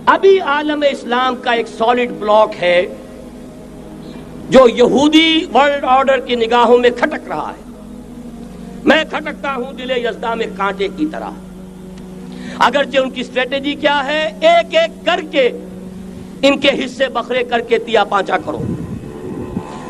ابھی عالم اسلام کا ایک سالڈ بلاک ہے جو یہودی ورلڈ آرڈر کی نگاہوں میں کھٹک رہا ہے. میں کھٹکتا ہوں دل یزداں میں کانٹے کی طرح. اگرچہ ان کی اسٹریٹجی کیا ہے, ایک ایک کر کے ان کے حصے بکھرے کر کے تیا پانچا کرو.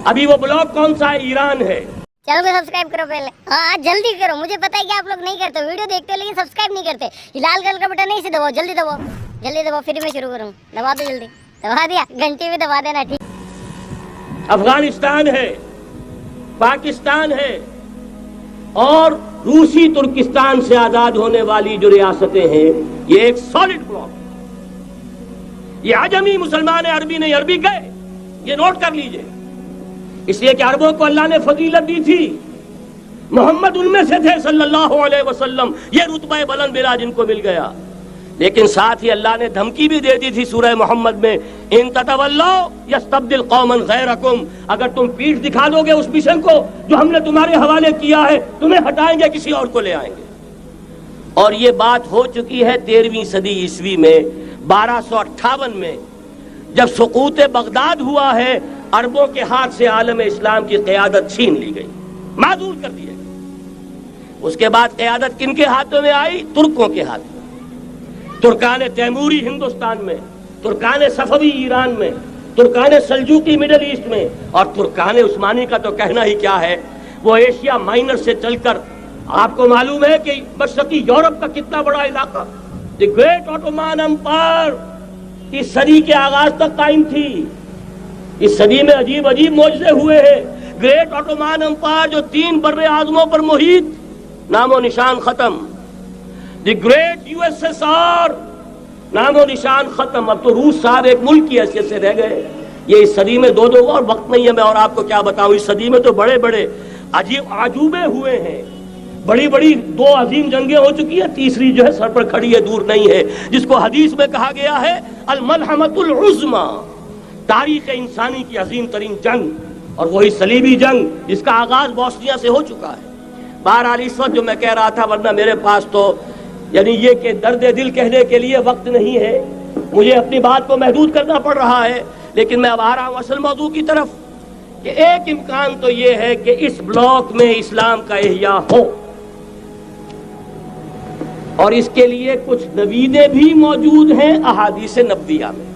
ابھی وہ بلاک کون سا ہے؟ ایران ہے. چینل کو سبسکرائب کرو پہلے, ہاں جلدی کرو. مجھے پتا ہے کہ آپ لوگ نہیں کرتے, ویڈیو دیکھتے ہو لیکن سبسکرائب نہیں کرتے. یہ لال کلر کا بٹن نہیں سے دباؤ, جلدی دباؤ, جلدی دباؤ, پھر میں شروع کروں. دبا دو جلدی, دبا دیا, گھنٹی بھی دبا دینا. ٹھیک. افغانستان ہے, پاکستان ہے اور روسی ترکستان سے آزاد ہونے والی جو ریاستیں ہیں, یہ ایک سالڈ بلاک. یہ عجمی مسلمان عربی نہیں, عربی گئے, یہ نوٹ کر لیجئے. اس لیے کہ عربوں کو اللہ نے فضیلت دی تھی, محمد ان میں سے تھے صلی اللہ علیہ وسلم, یہ رتبہ بلند ملا جن کو مل گیا. لیکن ساتھ ہی اللہ نے دھمکی بھی دے دی تھی سورہ محمد میں, ان تتولوا یستبدل قوما غیرکم, اگر تم پیٹھ دکھا دو گے اس مشن کو جو ہم نے تمہارے حوالے کیا ہے, تمہیں ہٹائیں گے, کسی اور کو لے آئیں گے. اور یہ بات ہو چکی ہے 13ویں صدی عیسوی میں, 1258 میں جب سقوط بغداد ہوا ہے, عربوں کے ہاتھ سے عالم اسلام کی قیادت چھین لی گئی, معزول کر دیا گیا. اس کے بعد قیادت کن کے ہاتھوں میں آئی؟ ترکوں کے ہاتھ میں. ترکان تیموری ہندوستان میں, ترکان صفوی ایران میں, ترکان سلجوقی مڈل ایسٹ میں, اور ترکان عثمانی کا تو کہنا ہی کیا ہے. وہ ایشیا مائنر سے چل کر, آپ کو معلوم ہے کہ مشرقی یورپ کا کتنا بڑا علاقہ, دی گریٹ آٹومان امپائر اس صدی کے آغاز تک قائم تھی. اس صدی میں عجیب عجیب معجزے ہوئے ہیں. گریٹ آٹومان امپائر جو 3 بر اعظموں پر محیط, نام و نشان ختم. The great U S S R, نام و نشان ختم. اب تو روس صاحب ایک ملک کی حیثیت سے رہ گئے. یہ اس صدی میں دو اور وقت نہیں ہے میں اور آپ کو کیا بتاؤں. اس صدی میں تو بڑے بڑے عجیب عجوبے ہوئے ہیں, بڑی بڑی 2 عظیم جنگیں ہو چکی ہیں, تیسری جو ہے سر پر کھڑی ہے, دور نہیں ہے, جس کو حدیث میں کہا گیا ہے الملحمۃ العظمیٰ, تاریخ انسانی کی عظیم ترین جنگ, اور وہی صلیبی جنگ جس کا آغاز بوسنیا سے ہو چکا ہے. بہرحال اس وقت جو میں کہہ رہا تھا, ورنہ میرے پاس تو یعنی یہ کہ درد دل کہنے کے لیے وقت نہیں ہے, مجھے اپنی بات کو محدود کرنا پڑ رہا ہے. لیکن میں اب آ رہا ہوں اصل موضوع کی طرف, کہ ایک امکان تو یہ ہے کہ اس بلاک میں اسلام کا احیاء ہو, اور اس کے لیے کچھ نویدیں بھی موجود ہیں احادیث نبویہ میں.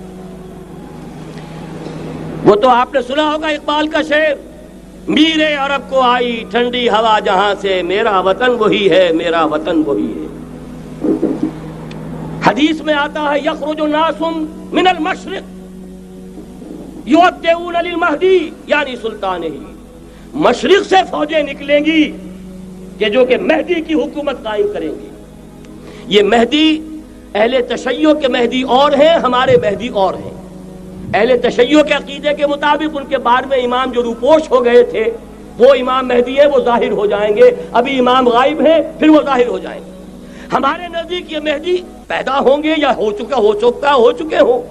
وہ تو آپ نے سنا ہوگا اقبال کا شعر, میرے عرب کو آئی ٹھنڈی ہوا جہاں سے, میرا وطن وہی ہے, میرا وطن وہی ہے. حدیث میں آتا ہے یخرج الناس من المشرق یؤتون للمہدی یعنی سلطانہ, مشرق سے فوجیں نکلیں گی کہ جو کہ مہدی کی حکومت قائم کریں گی. یہ مہدی اہل تشیع کے مہدی اور ہیں, ہمارے مہدی اور ہیں. اہل تشیع کے عقیدے کے مطابق ان کے بعد میں امام جو روپوش ہو گئے تھے وہ امام مہدی ہے, وہ ظاہر ہو جائیں گے. ابھی امام غائب ہیں, پھر وہ ظاہر ہو جائیں گے. ہمارے نزدیک یہ مہدی پیدا ہوں گے یا ہو چکے ہوں,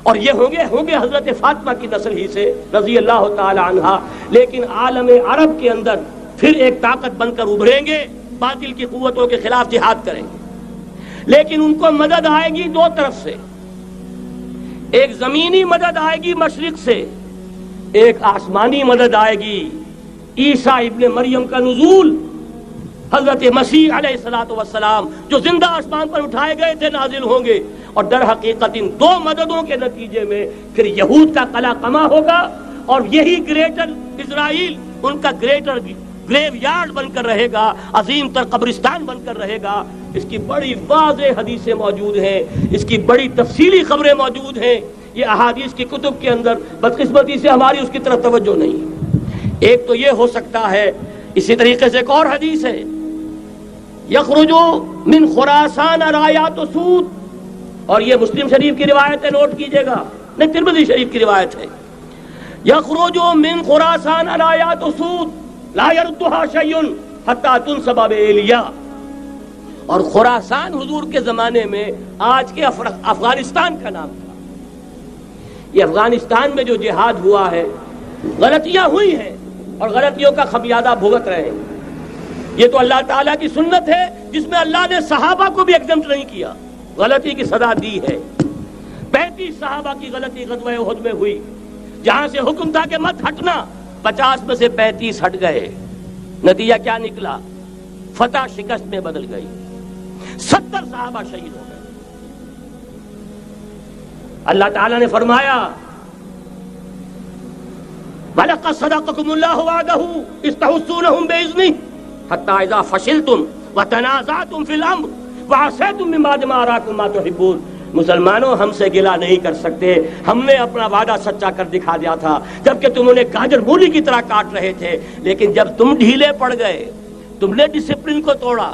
اور یہ ہوں گے حضرت فاطمہ کی نسل ہی سے رضی اللہ تعالی عنہا. لیکن عالم عرب کے اندر پھر ایک طاقت بن کر ابھریں گے, باطل کی قوتوں کے خلاف جہاد کریں گے. لیکن ان کو مدد آئے گی 2 طرف سے, ایک زمینی مدد آئے گی مشرق سے, ایک آسمانی مدد آئے گی. عیسیٰ ابن مریم کا نزول, حضرت مسیح علیہ الصلوۃ والسلام جو زندہ آسمان پر اٹھائے گئے تھے نازل ہوں گے. اور در حقیقت ان 2 مددوں کے نتیجے میں پھر یہود کا قلع قمع ہوگا, اور یہی گریٹر اسرائیل ان کا گریٹر گریو یارڈ بن کر رہے گا, عظیم تر قبرستان بن کر رہے گا. اس کی بڑی واضح حدیثیں موجود ہیں, اس کی بڑی تفصیلی خبریں موجود ہیں. یہ احادیث کی کتب کے اندر بدقسمتی سے ہماری اس کی طرف توجہ نہیں ہے. ایک تو یہ ہو سکتا ہے. اسی طریقے سے ایک اور حدیث ہے, یخرج من خراسان رایات سود, اور یہ مسلم شریف کی روایت ہے, نوٹ کیجئے گا, نہیں ترمذی شریف کی روایت ہے. یخرج من خراسان رایات سود لا يردها شيء حتى تنصب بإيلیا. اور خراسان حضور کے زمانے میں آج کے افغانستان کا نام تھا. یہ افغانستان میں جو جہاد ہوا ہے, غلطیاں ہوئی ہیں اور غلطیوں کا خمیازہ بھگت رہے ہیں. یہ تو اللہ تعالیٰ کی سنت ہے جس میں اللہ نے صحابہ کو بھی ایگزمپٹ نہیں کیا, غلطی کی سزا دی ہے. 35 صحابہ کی غلطی غزوہ احد میں ہوئی، جہاں سے حکم تھا کہ مت ہٹنا، 50 میں سے 35 ہٹ گئے، نتیجہ کیا نکلا؟ فتح شکست میں بدل گئی، 70 صحابہ شہید ہو گئے۔ اللہ تعالیٰ نے فرمایا وَلَقَدْ صَدَقَكُمُ اللَّهُ وَعْدَهُ إِذْ تَحُسُّونَهُم بِإِذْنِهِ حَتَّىٰ إِذَا فَشِلْتُمْ وَتَنَازَعْتُمْ فِي الْأَمْرِ وَعَصَيْتُم مِّن بَعْدِ مَا أَرَاكُم مَّا تُحِبُّونَ۔ مسلمانوں ہم سے گلہ نہیں کر سکتے، ہم نے اپنا وعدہ سچا کر دکھا دیا تھا جبکہ تم انہیں گاجر مولی کی طرح کاٹ رہے تھے، لیکن جب تم ڈھیلے پڑ گئے، تم نے ڈسپلن کو توڑا،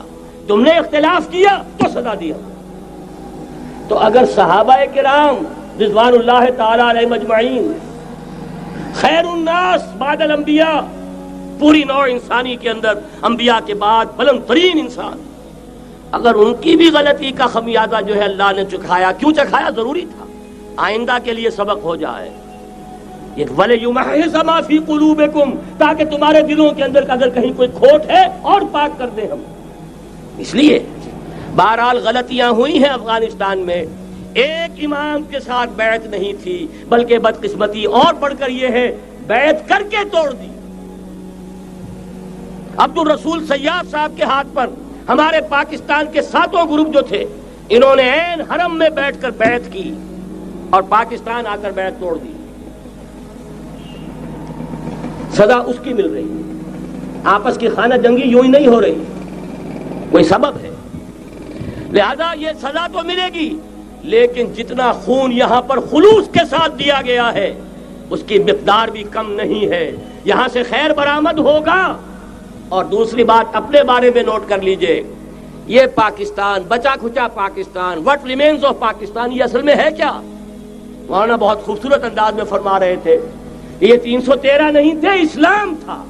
تم نے اختلاف کیا تو سزا دیا۔ تو اگر صحابہ کرام رضوان اللہ تعالی علیہم اجمعین خیر الناس بعد الانبیاء، پوری نوع انسانی کے اندر انبیاء کے بعد بلند ترین انسان، اگر ان کی بھی غلطی کا خمیازہ جو ہے اللہ نے چکھایا، کیوں چکھایا؟ ضروری تھا، آئندہ کے لیے سبق ہو جائے۔ یہ وَلِيُمَحِّصَ مَا فِي قُلُوبِكُمْ، تاکہ تمہارے دلوں کے اندر اگر کہیں کوئی کھوٹ ہے اور پاک کر دیں ہم۔ اس لیے بہرحال غلطیاں ہوئی ہیں افغانستان میں، ایک امام کے ساتھ بیعت نہیں تھی، بلکہ بدقسمتی اور بڑھ کر یہ ہے بیعت کر کے توڑ دی۔ عبد الرسول سیاف صاحب کے ہاتھ پر ہمارے پاکستان کے 7 گروپ جو تھے، انہوں نے عین حرم میں بیٹھ کر بیعت کی اور پاکستان آ کر بیعت توڑ دی۔ سزا اس کی مل رہی ہے، آپس کی خانہ جنگی یوں ہی نہیں ہو رہی، کوئی سبب ہے، لہذا یہ سزا تو ملے گی، لیکن جتنا خون یہاں پر خلوص کے ساتھ دیا گیا ہے اس کی مقدار بھی کم نہیں ہے، یہاں سے خیر برآمد ہوگا۔ اور دوسری بات اپنے بارے میں نوٹ کر لیجئے، یہ پاکستان، بچا کھچا Pakistan, what remains of Pakistan, یہ اصل میں ہے کیا؟ مولانا بہت خوبصورت انداز میں فرما رہے تھے، یہ 313 نہیں تھے، اسلام تھا۔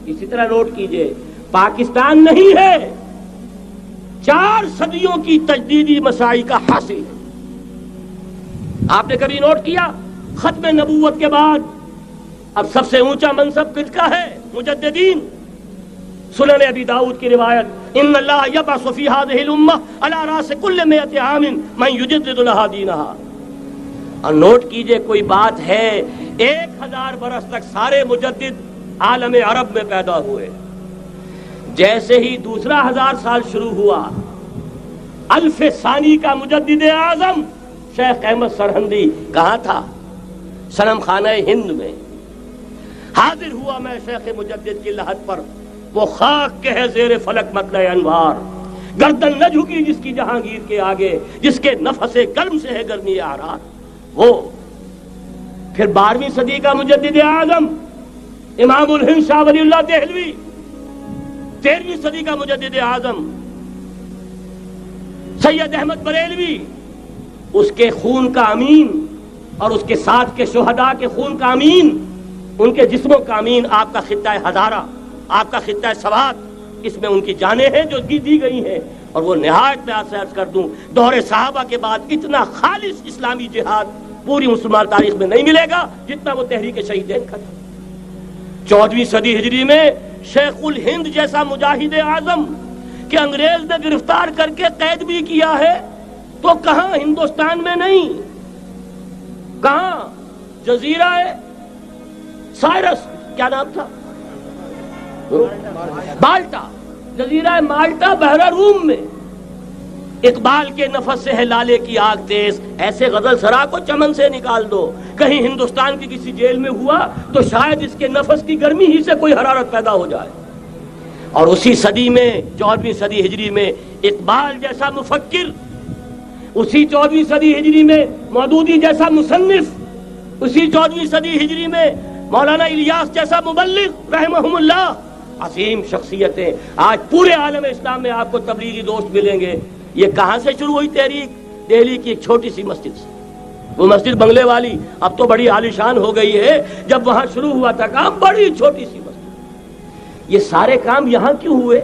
اسی طرح نوٹ کیجئے، پاکستان نہیں ہے، 4 صدیوں کی تجدیدی مساعی کا حاصل ہے۔ آپ نے کبھی نوٹ کیا ختم نبوت کے بعد اب سب سے اونچا منصب کس کا ہے؟ مجددین۔ سنن ابی داؤد کی روایت، ان اللہ یبعث فی هذه الامہ علی راس کل 100 عام من یجدد لها دینها۔ اور نوٹ کیجئے، کوئی بات ہے 1000 برس تک سارے مجدد عالم عرب میں پیدا ہوئے، جیسے ہی دوسرا 1000 سال شروع ہوا، الف ثانی کا مجدد اعظم شیخ احمد سرہندی کہاں تھا؟ صنم خانہ ہند میں حاضر ہوا۔ میں شیخ مجدد کی لحد پر، وہ خاک کے ہے زیر فلک مطلع انوار، گردن نہ جھکی جس کی جہانگیر کے آگے، جس کے نفس گرم سے ہے گرمی آرار۔ وہ پھر 12ویں صدی کا مجدد اعظم امام الہند شاہ ولی اللہ دہلوی، 13ویں صدی کا مجدد اعظم سید احمد بریلوی، اس کے خون کا امین اور اس کے ساتھ کے شہداء کے خون کا امین، ان کے جسموں کا امین آپ کا خطہ ہزارہ، آپ کا خطہ سوات، اس میں ان کی جانیں ہیں جو دی گئی ہیں۔ اور وہ نہایت میں آپ سے عرض کر دوں، دور صحابہ کے بعد اتنا خالص اسلامی جہاد پوری مسلمان تاریخ میں نہیں ملے گا جتنا وہ تحریک شہیدین کا تھا۔ 14ویں صدی ہجری میں شیخ الہند جیسا مجاہد اعظم کہ انگریز نے گرفتار کر کے قید بھی کیا ہے، تو کہاں؟ ہندوستان میں نہیں، کہاں؟ جزیرہ سائرس، کیا نام تھا؟ مالٹا، جزیرہ مالٹا بحر روم میں۔ اقبال کے نفس سے ہے لالے کی آگ تیز، ایسے غزل سرا کو چمن سے نکال دو۔ کہیں ہندوستان کی کسی جیل میں ہوا تو شاید اس کے نفس کی گرمی ہی سے کوئی حرارت پیدا ہو جائے۔ اور اسی صدی میں 14ویں صدی ہجری میں اقبال جیسا مفکر، اسی 14ویں صدی ہجری میں مودودی جیسا مصنف، اسی 14ویں صدی ہجری میں مولانا الیاس جیسا مبلغ رحمہم اللہ، عظیم شخصیتیں آج پورے عالم اسلام میں آپ کو تبلیغی دوست ملیں گے۔ یہ کہاں سے شروع ہوئی تحریک؟ دہلی کی ایک چھوٹی سی مسجد سے، وہ مسجد بنگلے والی اب تو بڑی عالیشان ہو گئی ہے، جب وہاں شروع ہوا تھا کام بڑی چھوٹی سی مسجد۔ یہ سارے کام یہاں کیوں ہوئے؟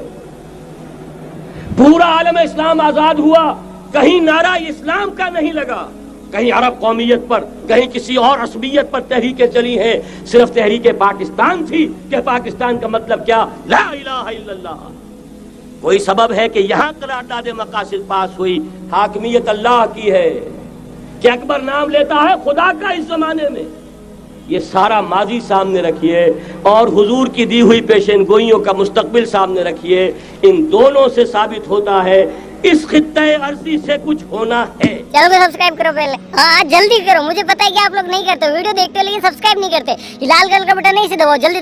پورا عالم اسلام آزاد ہوا، کہیں نعرہ اسلام کا نہیں لگا، کہیں عرب قومیت پر، کہیں کسی اور عصبیت پر تحریکیں چلی ہیں، صرف تحریک پاکستان تھی کہ پاکستان کا مطلب کیا؟ لا الہ الا اللہ۔ کوئی سبب ہے کہ یہاں قرارداد مقاصد پاس ہوئی، حاکمیت اللہ کی ہے، کہ اکبر نام لیتا ہے خدا کا اس زمانے میں. یہ سارا ماضی سامنے رکھیے اور حضور کی دی ہوئی پیشین گوئیوں کا مستقبل سامنے رکھیے. ان دونوں سے ثابت ہوتا ہے اس خطۂ ارضی سے کچھ ہونا ہے. چلو میں سبسکرائب کرو پہلے. ہاں جلدی کرو, مجھے پتا ہے کہ آپ لوگ نہیں کرتے, ویڈیو دیکھتے ہو لیکن سبسکرائب نہیں کرتے. یہ لال کلر کا بٹن نہیں سے دباؤ, جلدی